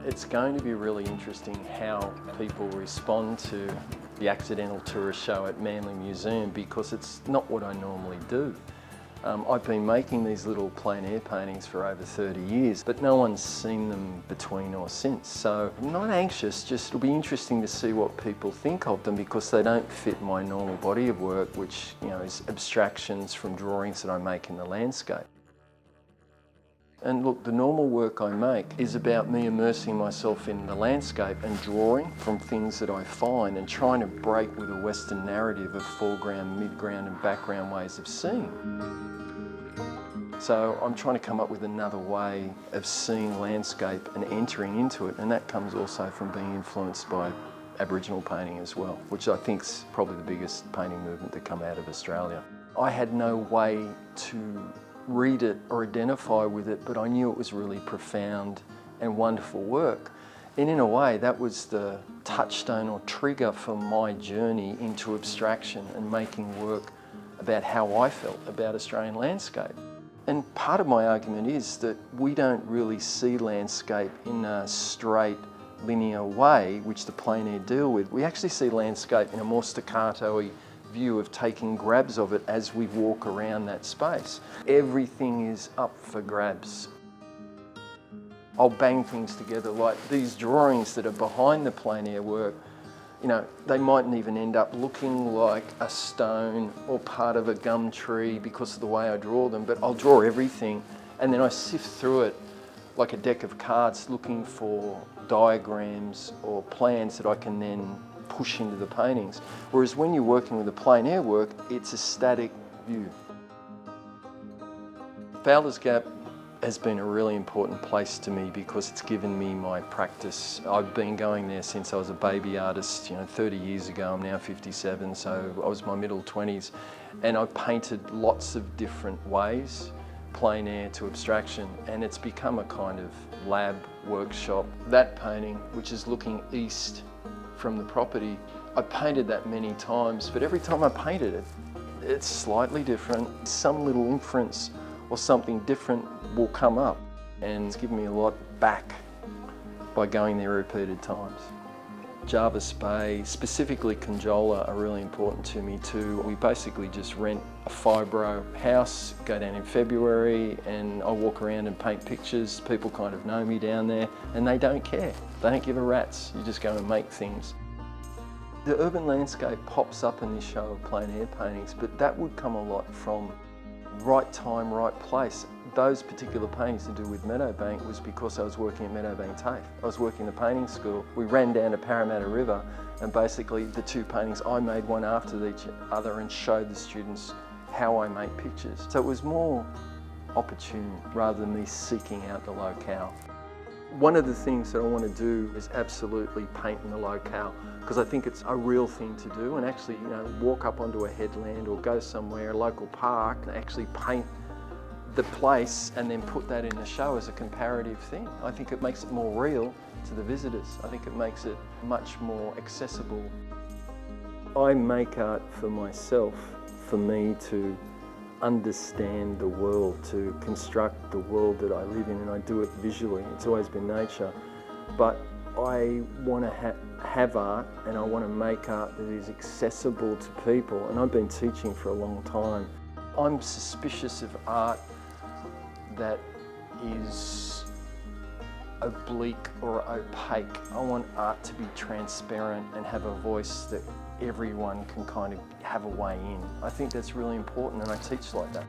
It's going to be really interesting how people respond to the accidental tourist show at Manly Museum, because it's not what I normally do. I've been making these little plein air paintings for over 30 years, but no one's seen them between or since. So I'm not anxious, just it'll be interesting to see what people think of them, because they don't fit my normal body of work, which is abstractions from drawings that I make in the landscape. And look, the normal work I make is about me immersing myself in the landscape and drawing from things that I find and trying to break with a Western narrative of foreground, midground and background ways of seeing. So I'm trying to come up with another way of seeing landscape and entering into it, and that comes also from being influenced by Aboriginal painting as well, which I think is probably the biggest painting movement to come out of Australia. I had no way to read it or identify with it, but I knew it was really profound and wonderful work. And in a way, that was the touchstone or trigger for my journey into abstraction and making work about how I felt about Australian landscape. And part of my argument is that we don't really see landscape in a straight, linear way, which the plein air deal with. We actually see landscape in a more staccato-y view of taking grabs of it as we walk around that space. Everything is up for grabs. I'll bang things together, like these drawings that are behind the plein air work. They mightn't even end up looking like a stone or part of a gum tree because of the way I draw them, but I'll draw everything and then I sift through it like a deck of cards, looking for diagrams or plans that I can then push into the paintings. Whereas when you're working with the plein air work, it's a static view. Fowler's Gap has been a really important place to me because it's given me my practice. I've been going there since I was a baby artist, 30 years ago. I'm now 57, so I was in my middle 20s, and I painted lots of different ways, plein air to abstraction, and it's become a kind of lab workshop. That painting, which is looking east from the property, I painted that many times, but every time I painted it, it's slightly different. Some little inference or something different will come up, and it's given me a lot back by going there repeated times. Jervis Bay, specifically Conjola, are really important to me too. We basically just rent a fibro house, go down in February, and I walk around and paint pictures. People kind of know me down there, and they don't care. They don't give a rat's. You just go and make things. The urban landscape pops up in this show of plein air paintings, but that would come a lot from right time, right place. Those particular paintings to do with Meadowbank was because I was working at Meadowbank TAFE. I was working in the painting school. We ran down to Parramatta River, and basically the two paintings I made one after each other and showed the students how I make pictures. So it was more opportune rather than me seeking out the locale. One of the things that I want to do is absolutely paint in the locale, because I think it's a real thing to do, and actually walk up onto a headland or go somewhere, a local park, and actually paint the place and then put that in the show as a comparative thing. I think it makes it more real to the visitors. I think it makes it much more accessible. I make art for myself, for me to understand the world, to construct the world that I live in, and I do it visually. It's always been nature, but I want to have art, and I want to make art that is accessible to people, and I've been teaching for a long time. I'm suspicious of art that is oblique or opaque. I want art to be transparent and have a voice that everyone can kind of have a way in. I think that's really important, and I teach like that.